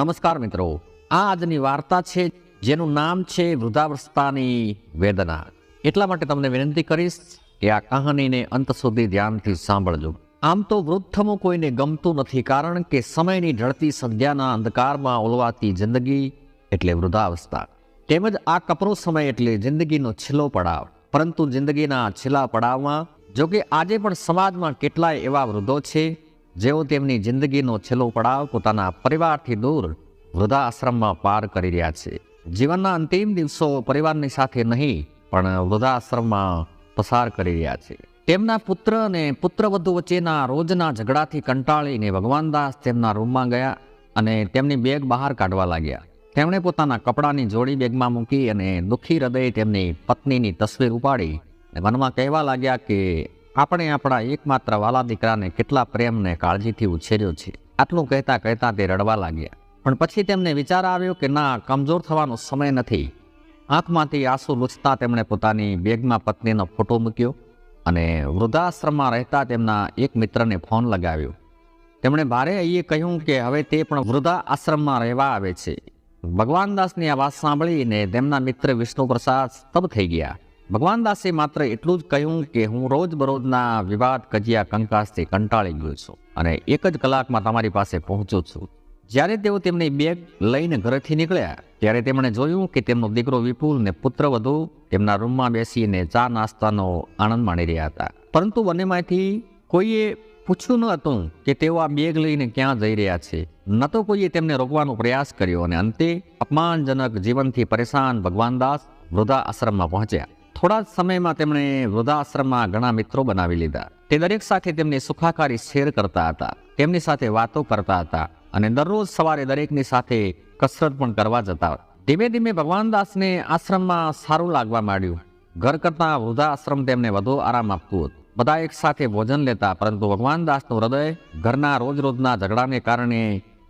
નમસ્કાર મિત્રો, આ આજની વાર્તા છે જેનું નામ છે વૃદ્ધાવસ્થાની વેદના. એટલા માટે તમને વિનંતી કરીશ કે આ કહાનીને અંત સુધી ધ્યાનથી સાંભળજો. આમ તો વૃદ્ધ થવું કોઈને ગમતું નથી, કારણ કે સમયની ઢળતી સંધ્યાના અંધકારમાં ઓલવાતી જિંદગી એટલે વૃદ્ધાવસ્થા. તેમજ આ કપરો સમય એટલે જિંદગીનો છેલ્લો પડાવ. પરંતુ જિંદગીના છેલ્લા પડાવમાં જોકે આજે પણ સમાજમાં કેટલાય એવા વૃદ્ધો છે જેઓ તેમની જિંદગીનો છેલ્લો પડાવ પોતાના પરિવારથી દૂર વૃદ્ધાશ્રમમાં પાર કરી રહ્યા છે. જીવનના અંતિમ દિવસો પરિવારની સાથે નહીં પણ વૃદ્ધાશ્રમમાં પસાર કરી રહ્યા છે. તેમના પુત્ર અને પુત્રવધુ વચ્ચેના રોજના ઝઘડાથી કંટાળીને ભગવાનદાસ તેમના રૂમમાં ગયા અને તેમની બેગ બહાર કાઢવા લાગ્યા. તેમણે પોતાના કપડાની જોડી બેગમાં મૂકી અને દુઃખી હૃદયે તેમની પત્નીની તસવીર ઉપાડી મનમાં કહેવા લાગ્યા કે આપણે આપણા એકમાત્ર વાલા દીકરાને કેટલા પ્રેમ ને કાળજીથી ઉછેર્યો છે. આટલું કહેતા કહેતા તે રડવા લાગ્યા. પણ પછી તેમને વિચાર આવ્યો કે ના, કમજોર થવાનો સમય નથી. આંખમાંથી આંસુ લૂછતા તેમણે પોતાની બેગમાં પત્નીનો ફોટો મૂક્યો અને વૃદ્ધાશ્રમમાં રહેતા તેમના એક મિત્રને ફોન લગાવ્યો. તેમણે ભારે હૈયે કહ્યું કે હવે તે પણ વૃદ્ધાશ્રમમાં રહેવા આવે છે. ભગવાનદાસની આ વાત સાંભળીને તેમના મિત્ર વિષ્ણુપ્રસાદ સ્તબ્ધ થઈ ગયા. ભગવાનદાસે માત્ર એટલું જ કહ્યું કે હું રોજબરોજના વિવાદ કજિયા કંકાસથી કંટાળી ગયો છું અને એક જ કલાકમાં તમારી પાસે પહોંચું છું. જ્યારે તેઓ તેમની બેગ લઈને ઘરેથી નીકળ્યા ત્યારે તેમણે જોયું કે તેમનો દીકરો વિપુલ ને પુત્રવધુ તેમના રૂમમાં બેસીને ચા નાસ્તાનો આનંદ માણી રહ્યા હતા. પરંતુ બંનેમાંથી કોઈએ પૂછ્યું ન હતું કે તેઓ આ બેગ લઈને ક્યાં જઈ રહ્યા છે. ન તો કોઈએ તેમને રોકવાનો પ્રયાસ કર્યો અને અંતે અપમાનજનક જીવનથી પરેશાન ભગવાનદાસ વૃદ્ધાશ્રમમાં પહોંચ્યા. થોડા જ સમયમાં તેમણે વૃદ્ધાશ્રમમાં ઘણા મિત્રો બનાવી લીધા. તે દરેક સાથે તેમની સુખાકારી શેર કરતા હતા, તેમની સાથે વાતો કરતા હતા અને દરરોજ સવારે દરેકની સાથે કસરત પણ કરવા જતા. ધીમે ધીમે ભગવાનદાસને આશ્રમમાં સારું લાગવા માંડ્યું. ઘર કરતાં વૃદ્ધાશ્રમ તેમને વધુ આરામ આપતું હતું. બધા એક સાથે ભોજન લેતા, પરંતુ ભગવાનદાસનું હૃદય ઘરના રોજ રોજના ઝઘડાને કારણે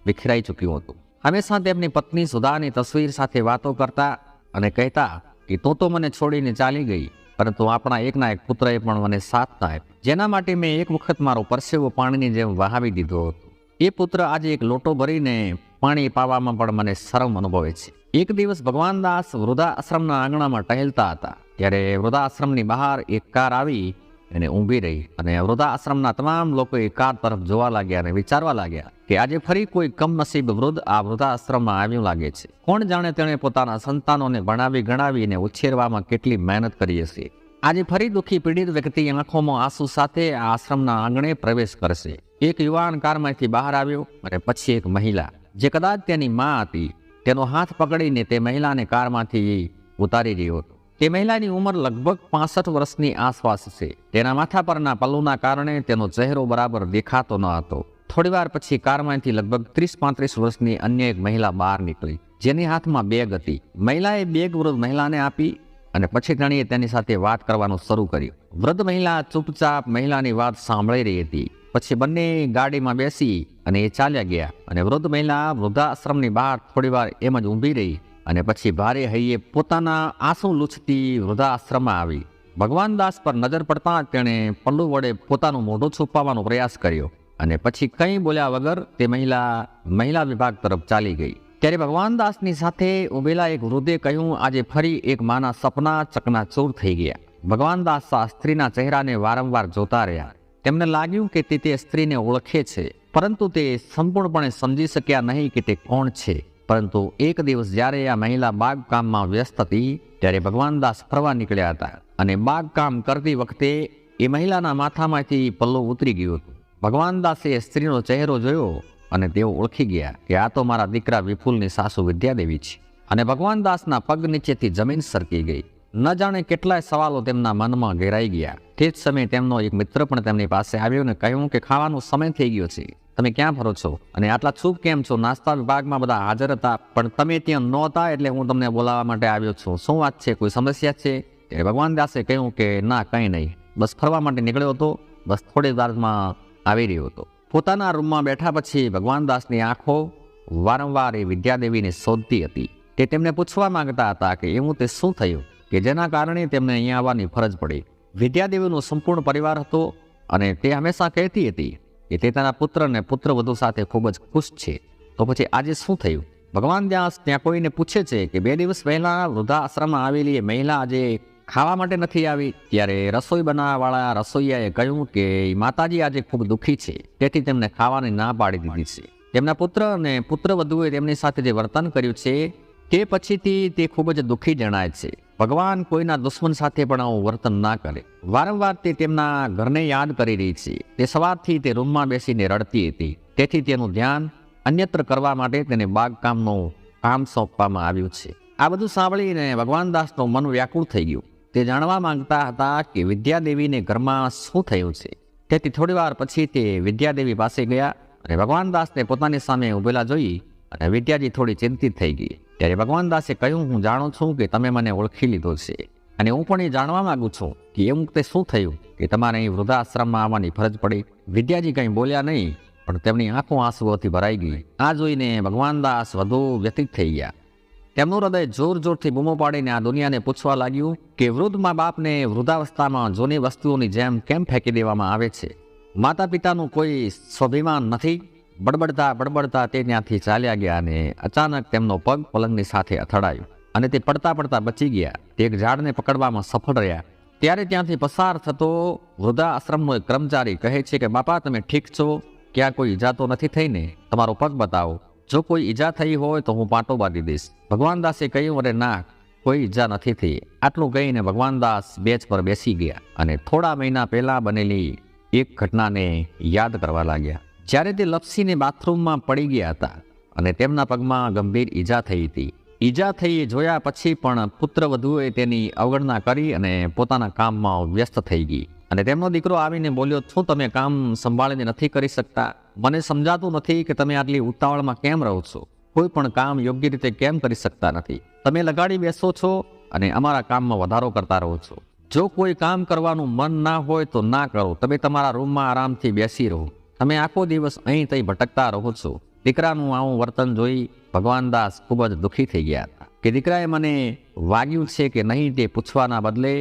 વિખરાઈ ચૂક્યું હતું. હંમેશા તેમની પત્ની સુધાની તસવીર સાથે વાતો કરતા અને કહેતા કે તું તો મને છોડીને ચાલી ગઈ, પરંતુ આપણા એકના એક પુત્રએ પણ મને સાથ ના આપ્યો, જેના માટે મેં એક વખત મારો પરસેવો પાણીની જેમ વહાવી દીધો હતો. એ પુત્ર આજે એક લોટો ભરીને પાણી પાવામાં પણ મને શરમ અનુભવે છે. એક દિવસ ભગવાનદાસ વૃદ્ધાશ્રમના આંગણામાં ટહેલતા હતા ત્યારે વૃદ્ધાશ્રમની બહાર એક કાર આવી અને ઊભી રહી અને વૃદ્ધાશ્રમના તમામ લોકો એ કાર તરફ જોવા લાગ્યા અને વિચારવા લાગ્યા કે આજે ફરી કોઈ કમનસીબ વૃદ્ધ આ વૃદ્ધાશ્રમમાં આવ્યું લાગે છે. કોણ જાણે તેણે પોતાના સંતાનોને ભણાવી ગણાવીને ઉછેરવામાં કેટલી મહેનત કરી હશે. આજે ફરી દુઃખી પીડિત વ્યક્તિ આંખોમાં આંસુ સાથે આ આશ્રમના આંગણે પ્રવેશ કરશે. એક યુવાન કારમાંથી બહાર આવ્યો અને પછી એક મહિલા, જે કદાચ તેની માં હતી, તેનો હાથ પકડીને તે મહિલાને કારમાંથી ઉતારી રહ્યો હતો. તે મહિલાની ઉંમર લગભગ 65 વર્ષની આસપાસ છે. તેના માથા પરના પલ્લુના કારણે તેનો ચહેરો બરાબર દેખાતો ન હતો. થોડીવાર પછી કારમાંથી લગભગ 30-35 વર્ષની અન્ય એક મહિલા બહાર નીકળી, જેની હાથમાં બેગ હતી. મહિલાએ બેગ વૃદ્ધ મહિલાને આપી અને પછી તેણીએ તેની સાથે વાત કરવાનું શરૂ કર્યું. વૃદ્ધ મહિલા ચૂપચાપ મહિલાની વાત સાંભળી રહી હતી. પછી બંને ગાડીમાં બેસી અને એ ચાલ્યા ગયા અને વૃદ્ધ મહિલા વૃદ્ધાશ્રમની બહાર થોડીવાર એમ જ ઊભી રહી અને પછી ભારે હૈયે પોતાના આંસુ લૂછતી વૃદ્ધાશ્રમમાં આવી. ભગવાનદાસ પર નજર પડતા તેણે પલ્લુ વડે પોતાનું મોઢું છુપાવવાનો પ્રયાસ કર્યો અને પછી કંઈ બોલ્યા વગર તે મહિલા વિભાગ તરફ ચાલી ગઈ. ત્યારે ભગવાનદાસની સાથે ઉભેલા એક વૃદ્ધે કહ્યું, આજે ફરી એક માના સપના ચકનાચૂર થઈ ગયા. ભગવાનદાસ આ સ્ત્રીના ચહેરાને વારંવાર જોતા રહ્યા. તેમને લાગ્યું કે તે સ્ત્રીને ઓળખે છે, પરંતુ તે સંપૂર્ણપણે સમજી શક્યા નહીં કે તે કોણ છે. પરંતુ એક દિવસ જ્યારે આ મહિલા બાગકામમાં વ્યસ્ત હતી ત્યારે ભગવાનદાસ ફરવા નીકળ્યા હતા અને બાગકામ કરતી વખતે એ મહિલાના માથામાંથી પલ્લું ઉતરી ગયું હતું. ભગવાનદાસે સ્ત્રીનો ચહેરો જોયો અને તેઓ ઓળખી ગયા કે આ તો મારા દીકરા વિપુલની સાસુ વિદ્યાદેવી છે. અને ભગવાનદાસના પગ નીચેથી જમીન સરકી ગઈ. ન જાણે કેટલાય સવાલો તેમના મનમાં ઘેરાઈ ગયા. તે જ સમયે તેમનો એક મિત્ર પણ તેમની પાસે આવ્યો અને કહ્યું કે ખાવાનો સમય થઈ ગયો છે, તમે ક્યાં ફરો છો અને આટલા ચૂપ કેમ છો? નાસ્તા વિભાગમાં બધા હાજર હતા પણ તમે ત્યાં નહોતા, એટલે હું તમને બોલાવવા માટે આવ્યો છું. શું વાત છે, કોઈ સમસ્યા છે? ત્યારે ભગવાનદાસે કહ્યું કે ના, કંઈ નહીં, બસ ફરવા માટે નીકળ્યો હતો, બસ થોડી વારમાં આવી રહ્યો હતો. પોતાના રૂમમાં બેઠા પછી ભગવાનદાસની આંખો વારંવાર એ વિદ્યાદેવીને શોધતી હતી. તે તેમને પૂછવા માંગતા હતા કે એવું તે શું થયું કે જેના કારણે તેમને અહીંયા આવવાની ફરજ પડી. વિદ્યાદેવીનો સંપૂર્ણ પરિવાર હતો અને તે હંમેશા કહેતી હતી કે તે તેના પુત્ર અને પુત્રવધુ સાથે ખૂબ જ ખુશ છે. તો પછી આજે શું થયું? ભગવાન દાસ ત્યાં કોઈને પૂછે છે કે 2 દિવસ પહેલા વૃદ્ધાશ્રમમાં આવેલી એ મહિલા આજે ખાવા માટે નથી આવી. ત્યારે રસોઈ બનાવવાવાળા રસોઈયાએ કહ્યું કે માતાજી આજે ખૂબ દુઃખી છે, તેથી તેમને ખાવાની ના પાડી દીધી છે. તેમના પુત્ર અને પુત્રવધુએ તેમની સાથે જે વર્તન કર્યું છે તે પછીથી તે ખૂબ જ દુઃખી જણાય છે. ભગવાન કોઈના દુશ્મન સાથે પણ આવું વર્તન ના કરે. વારંવાર તે તેમના ઘરને યાદ કરી રહી છે. તે સવારથી તે રૂમમાં બેસીને રડતી હતી, તેથી તેનું ધ્યાન અન્યત્ર કરવા માટે તેને બાગકામનું કામ સોંપવામાં આવ્યું છે. આ બધું સાંભળીને ભગવાન દાસનું મન વ્યાકુળ થઈ ગયું. તે જાણવા માંગતા હતા કે વિદ્યાદેવીને ઘરમાં શું થયું છે. તેથી થોડીવાર પછી તે વિદ્યાદેવી પાસે ગયા અને ભગવાન દાસને પોતાની સામે ઉભેલા જોઈ અને વિદ્યાજી થોડી ચિંતિત થઈ ગઈ. ત્યારે ભગવાન દાસે કહ્યું, હું જાણું છું કે તમે મને ઓળખી લીધો છે અને હું પણ એ જાણવા માંગુ છું કે એવું તે શું થયું કે તમારે અહીં વૃદ્ધાશ્રમમાં આવવાની ફરજ પડી. વિદ્યાજી કંઈ બોલ્યા નહીં, પણ તેમની આંખો આંસુઓથી ભરાઈ ગઈ. આ જોઈને ભગવાન દાસ વધુ વ્યથિત થઈ ગયા. તેમનું હૃદય જોર જોરથી બૂમો પાડીને આ દુનિયાને પૂછવા લાગ્યું કે વૃદ્ધ મા બાપને વૃદ્ધાવસ્થામાં જૂની વસ્તુઓની જેમ કેમ ફેંકી દેવામાં આવે છે? માતા પિતાનું કોઈ સ્વાભિમાન નથી? બડબડતા તે ત્યાંથી ચાલ્યા ગયા અને અચાનક તેમનો પગ પલંગની સાથે અથડાયો અને તે પડતા પડતા બચી ગયા. તે એક ઝાડને પકડવામાં સફળ રહ્યા. ત્યારે ત્યાંથી પસાર થતો વૃદ્ધાશ્રમનો એક કર્મચારી કહે છે કે બાપા, તમે ઠીક છો? ક્યાં કોઈ ઈજા તો નથી થઈ ને? તમારો પગ બતાવો. જો કોઈ ઈજા થઈ હોય તો હું પાટો બાંધી દઈશ. ભગવાન દાસે કહ્યું, અરે ના, કોઈ ઈજા નથી થઈ. આટલું કહીને ભગવાન દાસ બેચ પર બેસી ગયા અને થોડા મહિના પહેલા બનેલી એક ઘટનાને યાદ કરવા લાગ્યા. જ્યારે તે લપસીને બાથરૂમમાં પડી ગયા હતા અને તેમના પગમાં ગંભીર ઈજા થઈ હતી. ઈજા થઈ એ જોયા પછી પણ પુત્રવધુએ તેની અવગણના કરી અને પોતાના કામમાં વ્યસ્ત થઈ ગઈ. અને તેમનો દીકરો આવીને બોલ્યો, શું તમે કામ સંભાળીને નથી કરી શકતા? મને સમજાતું નથી કે તમે આટલી ઉતાવળમાં કેમ રહો છો? કોઈ પણ કામ યોગ્ય રીતે કેમ કરી શકતા નથી? તમે લગાડી બેસો છો અને અમારા કામમાં વધારો કરતા રહો છો. જો કોઈ કામ કરવાનું મન ના હોય તો ના કરો. તમે તમારા રૂમમાં આરામથી બેસી રહો. તમે આખો દિવસ અહીં તહીં ભટકતા રહો છો. દીકરાનું આવું વર્તન જોઈ ભગવાન દાસ ખૂબ જ દુઃખી થઈ ગયા હતા કે દીકરાએ મને વાગ્યું છે કે નહીં તે પૂછવાના બદલે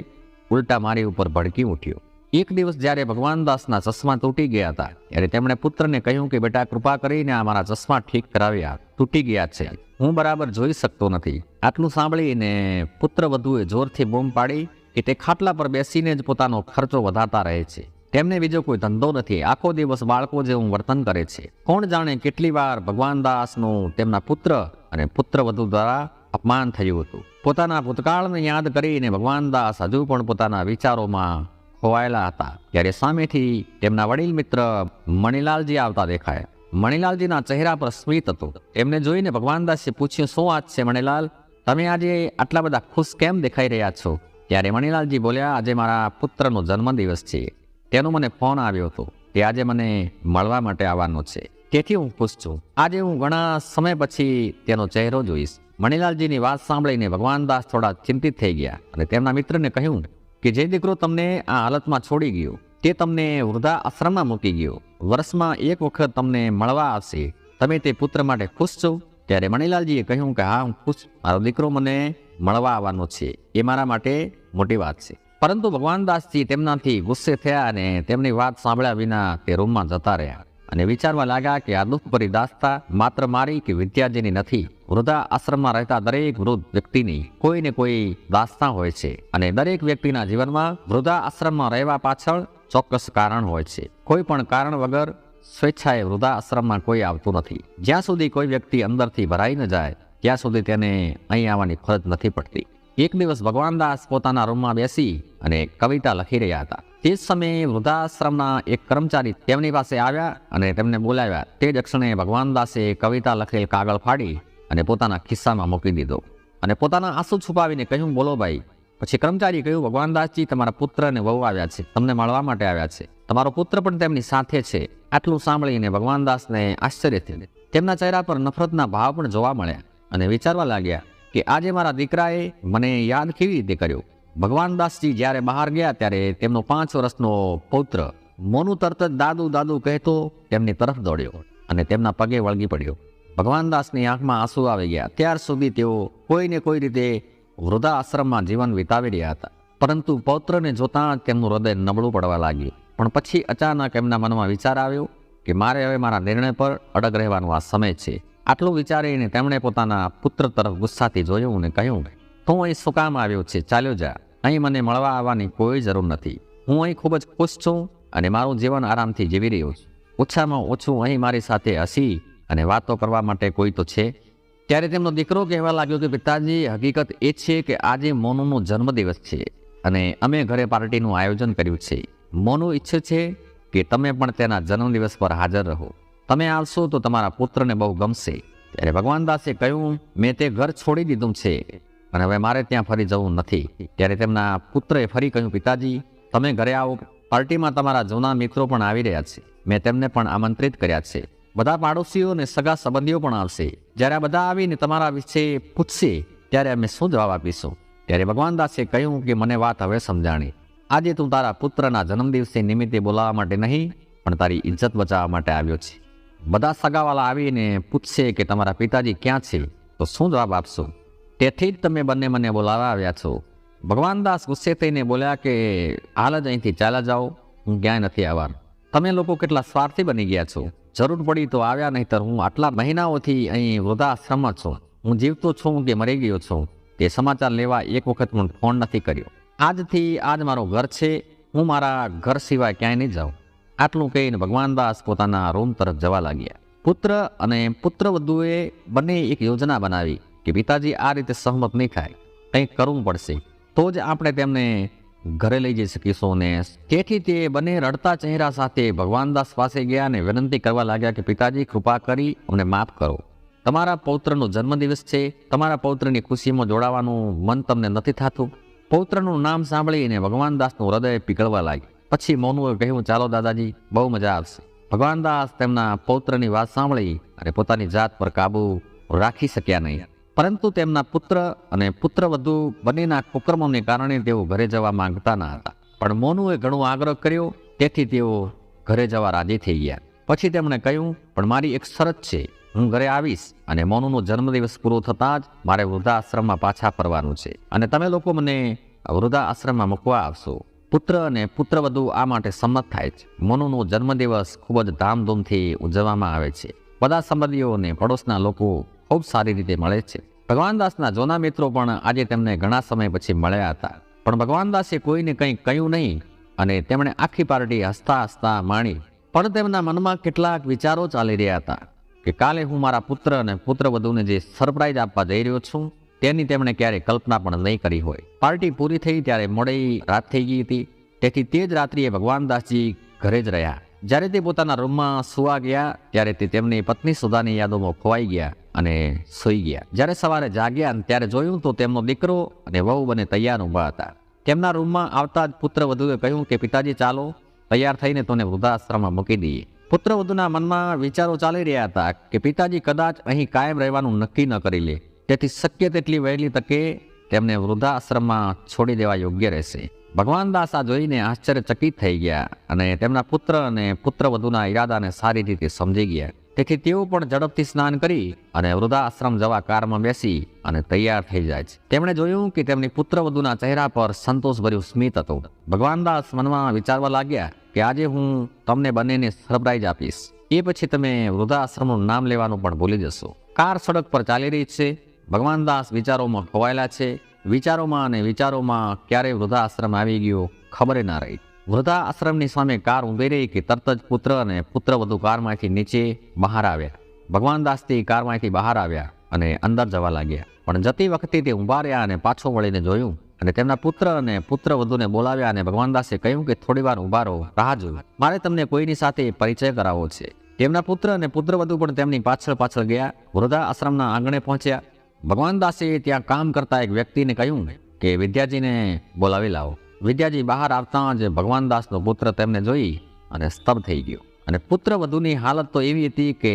ઉલટા મારી ઉપર ભડકી ઉઠ્યો. એક દિવસ જ્યારે ભગવાન દાસના ચશ્મા તૂટી ગયા હતા ત્યારે તેમણે પુત્રને કહ્યું કે બેટા, કૃપા કરીને આ મારા ચશ્મા ઠીક કરાવ્યા, તૂટી ગયા છે, હું બરાબર જોઈ શકતો નથી. આટલું સાંભળીને પુત્રવધુએ જોરથી બૂમ પાડી કે તે ખાટલા પર બેસીને જ પોતાનો ખર્ચો વધારતા રહે છે. તેમને બીજો કોઈ ધંધો નથી. આખો દિવસ બાળકો જેવું વર્તન કરે છે. કોણ જાણે કેટલી વાર ભગવાન દાસનું તેમના પુત્ર અને પુત્રવધુ દ્વારા અપમાન થયું હતું. પોતાના ભૂતકાળને યાદ કરીને ભગવાન દાસ હજુ પણ પોતાના વિચારોમાં ખોવાયેલા હતા. ત્યારે સામેથી તેમના વડીલ મિત્ર મણિલાલજી આવતા દેખાયા. મણિલાલજીના ચહેરા પર સ્મિત હતું. એમને જોઈને ભગવાન દાસે પૂછ્યું, શું વાત છે મણિલાલ? તમે આજે આટલા બધા ખુશ કેમ દેખાઈ રહ્યા છો? ત્યારે મણિલાલજી બોલ્યા, આજે મારા પુત્રનો જન્મદિવસ છે. તેનો મને ફોન આવ્યો હતો કે આજે મને મળવા માટે આવવાનો છે, તેથી હું ખુશ છું. આજે હું ઘણા સમય પછી તેનો ચહેરો જોઈશ. મણિલાલજીની વાત સાંભળીને ભગવાન દાસ થોડા ચિંતિત થઈ ગયા અને તેમના મિત્રને કહ્યું કે જે દીકરો તમને આ હાલતમાં છોડી ગયો તે તમને વૃદ્ધા આશ્રમમાં મૂકી ગયો. વર્ષમાં એક વખત તમને મળવા આવશે. તમે તે પુત્ર માટે ખુશ છો? ત્યારે મણિલાલજીએ કહ્યું કે હા, હું ખુશ. મારો દીકરો મને મળવા આવવાનો છે, એ મારા માટે મોટી વાત છે. પરંતુ ભગવાન દાસજી તેમનાથી ગુસ્સે થયા અને તેમની વાત સાંભળ્યા વિના તે રૂમમાં જતા રહ્યા અને વિચારવા લાગ્યા કે આ દુઃખભરી દાસ્તા માત્ર મારી કે વિદ્યાજીની નથી. વૃદ્ધા આશ્રમમાં રહેતા દરેક વૃદ્ધ વ્યક્તિની કોઈ ને કોઈ દાસ્તા હોય છે અને દરેક વ્યક્તિના જીવનમાં વૃદ્ધા આશ્રમમાં રહેવા પાછળ ચોક્કસ કારણ હોય છે. કોઈ પણ કારણ વગર સ્વેચ્છાએ વૃદ્ધા આશ્રમમાં કોઈ આવતું નથી. જ્યાં સુધી કોઈ વ્યક્તિ અંદરથી ભરાઈ ન જાય ત્યાં સુધી તેને અહીં આવવાની ફરજ નથી પડતી. એક દિવસ ભગવાન દાસ પોતાના રૂમમાં બેસી અને કવિતા લખી રહ્યા હતા. તે જ સમયે વૃદ્ધાશ્રમના એક કર્મચારી તેમની પાસે આવ્યા અને તેમને બોલાવ્યા. તે જ ક્ષણે ભગવાન દાસે કવિતા લખેલ કાગળ ફાડી અને પોતાના ખિસ્સામાં મૂકી દીધો અને પોતાના આંસુ છુપાવીને કહ્યું, બોલો ભાઈ. પછી કર્મચારી કહ્યું, ભગવાન દાસજી, તમારા પુત્ર અને વહુ આવ્યા છે, તમને મળવા માટે આવ્યા છે. તમારો પુત્ર પણ તેમની સાથે છે. આટલું સાંભળીને ભગવાન દાસને આશ્ચર્ય થયું. તેમના ચહેરા પર નફરતના ભાવ પણ જોવા મળ્યા અને વિચારવા લાગ્યા કે આજે મારા દીકરાએ મને યાદ કેવી રીતે કર્યો. ભગવાન દાસજી જ્યારે બહાર ગયા ત્યારે તેમનો 5 વર્ષનો પૌત્ર મોનુ તરત જ દાદુ દાદુ કહેતો તેમની તરફ દોડ્યો અને તેમના પગે વળગી પડ્યો. ભગવાન દાસની આંખમાં આંસુ આવી ગયા. ત્યાર સુધી તેઓ કોઈને કોઈ રીતે વૃદ્ધા આશ્રમમાં જીવન વિતાવી રહ્યા હતા, પરંતુ પૌત્રને જોતાં તેમનું હૃદય નબળું પડવા લાગ્યું. પણ પછી અચાનક એમના મનમાં વિચાર આવ્યો કે મારે હવે મારા નિર્ણય પર અડગ રહેવાનો આ સમય છે. આટલું વિચારીને તેમણે પોતાના પુત્ર તરફ ગુસ્સાથી જોયું અને કહ્યું, તું અહીં શું કામ આવ્યો છે? ચાલ્યો જા, અહીં મને મળવા આવવાની કોઈ જરૂર નથી. હું અહીં ખૂબ જ ખુશ છું અને મારું જીવન આરામથી જીવી રહ્યો છું. ઓછામાં ઓછું અહીં મારી સાથે હસી અને વાતો કરવા માટે કોઈ તો છે. ત્યારે તેમનો દીકરો કહેવા લાગ્યો કે પિતાજી, હકીકત એ છે કે આજે મોનુનો જન્મદિવસ છે અને અમે ઘરે પાર્ટીનું આયોજન કર્યું છે. મોનુ ઈચ્છે છે કે તમે પણ તેના જન્મદિવસ પર હાજર રહો. તમે આવશો તો તમારા પુત્રને બહુ ગમશે. ત્યારે ભગવાન દાસે કહ્યું, મેં તે ઘર છોડી દીધું છે અને હવે મારે ત્યાં ફરી જવું નથી. ત્યારે તેમના પુત્રએ ફરી કહ્યું, પિતાજી તમે ઘરે આવો, પાર્ટીમાં તમારા જૂના મિત્રો પણ આવી રહ્યા છે. મેં તેમને પણ આમંત્રિત કર્યા છે. બધા પાડોશીઓ અને સગા સંબંધીઓ પણ આવશે. જ્યારે આ બધા આવીને તમારા વિશે પૂછશે ત્યારે અમે શું જવાબ આપીશું? ત્યારે ભગવાન દાસે કહ્યું કે મને વાત હવે સમજાણી. આજે તું તારા પુત્રના જન્મદિવસે નિમિત્તે બોલાવવા માટે નહીં, પણ તારી ઇજ્જત બચાવવા માટે આવ્યો છે. બધા સગાવાલા આવીને પૂછશે કે તમારા પિતાજી ક્યાં છે, તો શું જવાબ આપશો? તેથી જ તમે બંને મને બોલાવવા આવ્યા છો. ભગવાન દાસ ગુસ્સે થઈને બોલ્યા કે હાલ જ અહીંથી ચાલ્યા જાઓ, હું ક્યાંય નથી આવવાનો. તમે લોકો કેટલા સ્વાર્થી બની ગયા છો. જરૂર પડી તો આવ્યા, નહીંતર હું આટલા મહિનાઓથી અહીં વૃદ્ધાશ્રમમાં છું. હું જીવતો છું કે મરી ગયો છું તે સમાચાર લેવા એક વખત પણ ફોન નથી કર્યો. આજથી આજ મારું ઘર છે, હું મારા ઘર સિવાય ક્યાંય નહીં જાઉં. આટલું કહીને ભગવાન દાસ પોતાના રૂમ તરફ જવા લાગ્યા. પુત્ર અને પુત્રવધુએ બંને એક યોજના બનાવી કે પિતાજી આ રીતે સહમત નહીં થાય, કંઈક કરવું પડશે, તો જ આપણે તેમને ઘરે લઈ જઈ શકીશું. ને તેથી તે બંને રડતા ચહેરા સાથે ભગવાન દાસ પાસે ગયા અને વિનંતી કરવા લાગ્યા કે પિતાજી કૃપા કરી અમને માફ કરો. તમારા પૌત્રનો જન્મદિવસ છે, તમારા પૌત્રની ખુશીમાં જોડાવાનું મન તમને નથી થતું? પૌત્રનું નામ સાંભળીને ભગવાન દાસનું હૃદય પીગળવા લાગ્યું. પછી મોનુએ કહ્યું, ચાલો દાદાજી, બહુ મજા આવશે. ભગવાન દાસ તેમના પૌત્રની વાત સાંભળી અને પોતાની જાત પર કાબુ રાખી શક્યા નહીં. પરંતુ તેમના પુત્ર અને પુત્રવધુ બંનેના કુકર્મોને કારણે તેઓ ઘરે જવા માંગતા ન હતા. પણ મોનુએ ઘણો આગ્રહ કર્યો, તેથી તેઓ ઘરે જવા રાજી થઈ ગયા. પછી તેમણે કહ્યું, પણ મારી એક શરત છે, હું ઘરે આવીશ અને મોનુનો જન્મદિવસ પૂરો થતાં જ મારે વૃદ્ધાશ્રમમાં પાછા ફરવાનું છે અને તમે લોકો મને વૃદ્ધાશ્રમમાં મૂકવા આવશો. પુત્ર અને પુત્રવધુ આ માટે સંમત થાય છે. મોનુનો જન્મદિવસ ખૂબ જ ધામધૂમથી ઉજવવામાં આવે છે. બધા સંબંધીઓ અને પડોશના લોકો ખૂબ સારી રીતે મળે છે. ભગવાન દાસના જૂના મિત્રો પણ આજે તેમને ઘણા સમય પછી મળ્યા હતા. પણ ભગવાન દાસે કોઈને કંઈ કહ્યું નહીં અને તેમણે આખી પાર્ટી હસતા હસતા માણી. પણ તેમના મનમાં કેટલાક વિચારો ચાલી રહ્યા હતા કે કાલે હું મારા પુત્ર અને પુત્રવધુને જે સરપ્રાઈઝ આપવા જઈ રહ્યો છું તેની તેમણે ક્યારેય કલ્પના પણ નહીં કરી હોય. પાર્ટી પૂરી થઈ ત્યારે મોડી રાત થઈ ગઈ હતી. તેથી તે જ રાત્રિએ ભગવાન દાસજી ઘરે જ રહ્યા. જ્યારે તે પોતાના રૂમમાં સુવા ગયા ત્યારે તે તેમની પત્ની સુધાની યાદોમાં ખોવાઈ ગયા અને સૂઈ ગયા. જ્યારે સવારે જાગ્યા ત્યારે જોયું તો તેમનો દીકરો અને વહુ બંને તૈયાર ઊભા હતા. તેમના રૂમમાં આવતા જ પુત્રવધુએ કહ્યું કે પિતાજી ચાલો, તૈયાર થઈને તને વૃદ્ધાશ્રમમાં મૂકી દઈએ. પુત્રવધુના મનમાં વિચારો ચાલી રહ્યા હતા કે પિતાજી કદાચ અહીં કાયમ રહેવાનું નક્કી ન કરી લે, તેથી શક્ય તેટલી વહેલી તકે તેમને વૃદ્ધાશ્રમમાં છોડી દેવા યોગ્ય રહેશે. ભગવાન દાસ આ જોઈને આશ્ચર્યચકિત થઈ ગયા અને તેમના પુત્ર અને પુત્રવધુના ઈરાદાને સારી રીતે સમજી ગયા. તેથી તેઓ પણ ઝડપથી સ્નાન કરી અને વૃદ્ધાશ્રમ જવા કારમાં બેસી અને તૈયાર થઈ જાય છે. તેમણે જોયું કે તેમની પુત્રવધુના ચહેરા પર સંતોષભર્યું સ્મિત હતું. ભગવાન દાસ મનમાં વિચારવા લાગ્યા કે આજે હું તમને બંનેને સરપ્રાઈઝ આપીશ, એ પછી તમે વૃદ્ધાશ્રમનું નામ લેવાનું પણ ભૂલી જશો. કાર સડક પર ચાલી રહી છે. ભગવાન દાસ વિચારોમાં ખોવાયેલા છે. વિચારોમાં અને વિચારોમાં ક્યારે વૃદ્ધાશ્રમ આવી ગયો ખબર ના રહી. વૃદ્ધાશ્રમની સામે કાર ઊભી રહી કે તરત જ પુત્ર અને પુત્રવધુ કારમાંથી નીચે બહાર આવ્યા. ભગવાન દાસથી કારમાંથી બહાર આવ્યા અને અંદર જવા લાગ્યા. પણ જતી વખતે તે ઊભા રહ્યા અને પાછો વળીને જોયું અને તેમના પુત્ર અને પુત્રવધુને બોલાવ્યા અને ભગવાન દાસે કહ્યું કે થોડી વાર ઊભા રહો, રાહ જોયું, મારે તમને કોઈની સાથે પરિચય કરાવવો છે. તેમના પુત્ર અને પુત્રવધુ પણ તેમની પાછળ પાછળ ગયા. વૃદ્ધાશ્રમના આંગણે પહોંચ્યા. ભગવાન દાસે ત્યાં કામ કરતા એક વ્યક્તિને કહ્યું કે વિદ્યાજીને બોલાવી લાવો. વિદ્યાજી બહાર આવતા જ ભગવાન દાસનો પુત્ર તેમને જોઈ અને સ્તબ્ધ થઈ ગયો. અને પુત્રવધુની હાલત તો એવી હતી કે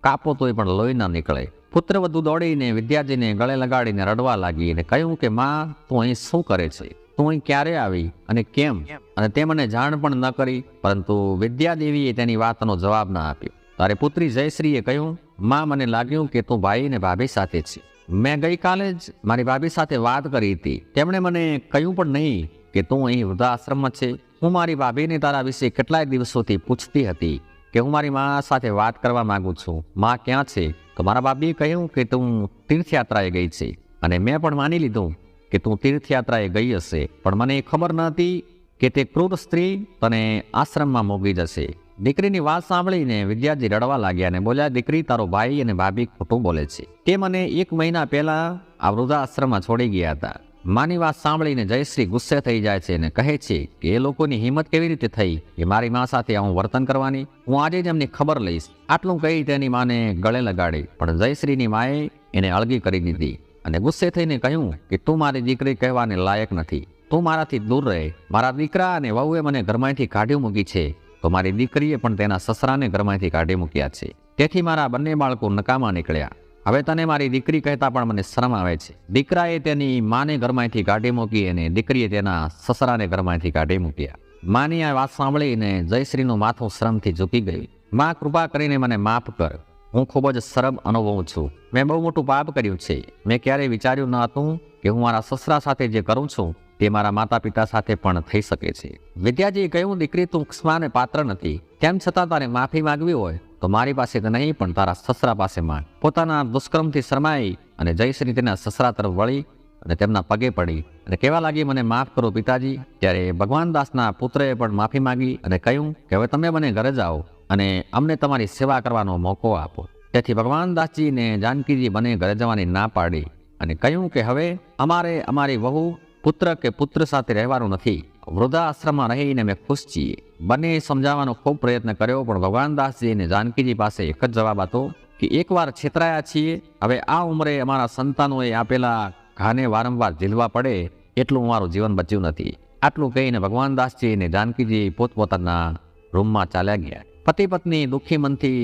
કાપો તોય પણ લોહી ન નીકળે. પુત્રવધુ દોડીને વિદ્યાજીને ગળે લગાડીને રડવા લાગી અને કહ્યું કે માં, તું અહીં શું કરે છે? તું અહીં ક્યારે આવી અને કેમ? અને તે મને જાણ પણ ન કરી. પરંતુ વિદ્યાદેવીએ તેની વાતનો જવાબ ના આપ્યો. તારે પુત્રી જયશ્રીએ કહ્યું, માં, મને લાગ્યું કે તું ભાઈ અને ભાભી સાથે છે. મેં ગઈકાલે જ મારી ભાભી સાથે વાત કરી હતી. તેમણે મને કહ્યું પણ નહીં કે તું અહીં વૃદ્ધાશ્રમમાં છે. હું મારી ભાભીને તારા વિશે કેટલાય દિવસોથી પૂછતી હતી, કે હું મારી મા સાથે વાત કરવા માંગુ છું, મા ક્યાં છે? તો મારા બાપીએ કહ્યું કે તું તીર્થયાત્રાએ ગઈ છે. અને મેં પણ માની લીધું કે તું તીર્થયાત્રાએ ગઈ હશે, પણ મને એ ખબર ન હતી કે તે ક્રૂર સ્ત્રી તને આશ્રમમાં મોકલી જશે. દીકરીની વાત સાંભળીને વિદ્યાજી રડવા લાગ્યા અને બોલ્યા, દીકરી, તારો ભાઈ અને ભાભી ખોટું બોલે છે. તે મને 1 મહિના પહેલા આ વૃદ્ધાશ્રમમાં છોડી ગયા હતા. માની વાત સાંભળીને જયશ્રી ગુસ્સે થઈ જાય છે અને કહે છે કે એ લોકોની હિંમત કેવી રીતે થઈ કે મારી મા સાથે આવું વર્તન કરવાની? હું આજે જ એમની ખબર લઈશ. આટલું કહી તેની માને ગળે લગાડી, પણ જયશ્રીની માએ એને અળગી કરી દીધી અને ગુસ્સે થઈને કહ્યું કે તું મારી દીકરી કહેવાને લાયક નથી, તું મારાથી દૂર રહે. મારા દીકરા અને વહુએ મને ઘરમાંથી કાઢી મૂકી છે, તો મારી દીકરીએ પણ તેના સસરાને ઘરમાંથી કાઢી મૂક્યા છે. તેથી મારા બંને બાળકો નકામા નીકળ્યા. હવે તને મારી દીકરી કહેતા પણ મને શરમ આવે છે. દીકરાએ તેની માને ઘરમાંથી કાઢી મૂકી અને દીકરીએ તેના સસરાને ઘરમાંથી કાઢી મૂક્યા. માની આ વાત સાંભળીને જયશ્રીનું માથું શરમથી ઝૂકી ગયું. મા, કૃપા કરીને મને માફ કર. હું ખૂબ જ શરમ અનુભવું છું. મેં બહુ મોટું પાપ કર્યું છે. મેં ક્યારેય વિચાર્યું ન હતું કે હું મારા સસરા સાથે જે કરું છું તે મારા માતા પિતા સાથે પણ થઈ શકે છે. વિદ્યાજીએ કહ્યું, દીકરી, તું ક્ષમાને પાત્ર નથી. તેમ છતાં તારે માફી માંગવી હોય તો મારી પાસે તો નહીં, પણ તારા સસરા પાસે માંગ. પોતાના દુષ્કર્મથી શરમાઈ અને જયશ્રી તેના સસરા તરફ વળી અને તેમના પગે પડી અને કહેવા લાગી, મને માફ કરો પિતાજી. ત્યારે ભગવાન દાસના પુત્રએ પણ માફી માંગી અને કહ્યું કે હવે તમે મને ઘરે જાઓ અને અમને તમારી સેવા કરવાનો મોકો આપો. તેથી ભગવાન દાસજી અને જાનકીજી બંને ઘરે જવાની ના પાડી અને કહ્યું કે હવે અમારે અમારી વહુ પુત્ર કે પુત્ર સાથે રહેવાનું નથી. વૃદ્ધાશ્રમમાં રહીને અમે ખુશ છીએ. બંને સમજાવવાનો ખૂબ પ્રયત્ન કર્યો, પણ ભગવાન દાસજી અને જાનકીજી પાસે એક જ જવાબ હતો કે એકવાર છેતરાયા છીએ, હવે આ ઉંમરે અમારા સંતાનોએ આપેલા ઘાને વારંવાર ઝીલવા પડે એટલું મારું જીવન બચ્યું નથી. આટલું કહીને ભગવાન દાસજી અને જાનકીજી પોતપોતાના રૂમમાં ચાલ્યા ગયા. પતિ પત્ની દુઃખી મનથી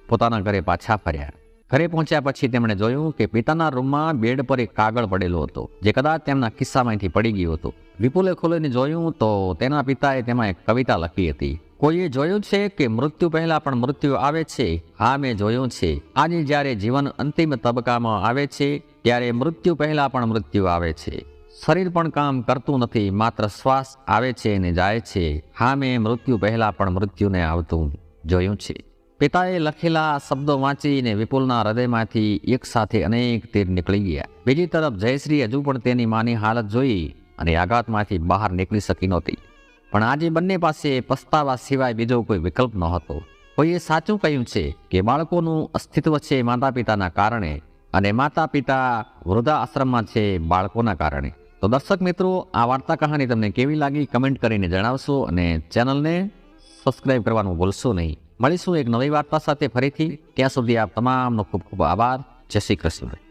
પોતાના ઘરે પાછા ફર્યા. ઘરે પહોંચ્યા પછી તેમણે જોયું કે પિતાના રૂમમાં બેડ પર એક કાગળ પડેલો હતો, જે કદાચ તેમના ખિસ્સામાંથી પડી ગયો હતો. વિપુલે ખોલીને જોયું તો તેના પિતાએ તેમાં એક કવિતા લખી હતી. કોઈએ જોયું છે કે મૃત્યુ પહેલા પણ મૃત્યુ આવે છે? હા, મેં જોયું છે. આજે જ્યારે જીવન અંતિમ તબક્કામાં આવે છે ત્યારે મૃત્યુ પહેલા પણ મૃત્યુ આવે છે. શરીર પણ કામ કરતું નથી, માત્ર શ્વાસ આવે છે અને જાય છે. હા, મેં મૃત્યુ પહેલા પણ મૃત્યુને આવતું જોયું છે. પિતાએ લખેલા શબ્દો વાંચીને વિપુલના હૃદયમાંથી એક સાથે અનેક તીર નીકળી ગયા. બીજી તરફ જયશ્રી હજુ પણ તેની માની હાલત જોઈ અને આઘાતમાંથી બહાર નીકળી શકી નહોતી. પણ આજે બંને પાસે પસ્તાવા સિવાય બીજો કોઈ વિકલ્પ નહોતો. કોઈએ સાચું કહ્યું છે કે બાળકોનું અસ્તિત્વ છે માતા પિતાના કારણે અને માતા પિતા વૃદ્ધાશ્રમમાં છે બાળકોના કારણે. તો દર્શક મિત્રો, આ વાર્તા કહાની તમને કેવી લાગી કમેન્ટ કરીને જણાવશો અને ચેનલને સબસ્ક્રાઈબ કરવાનું ભૂલશો નહીં. મળીશું એક નવી વાર્તા સાથે ફરીથી. ત્યાં સુધી આપ તમામનો ખૂબ ખૂબ આભાર. જય શ્રી કૃષ્ણ.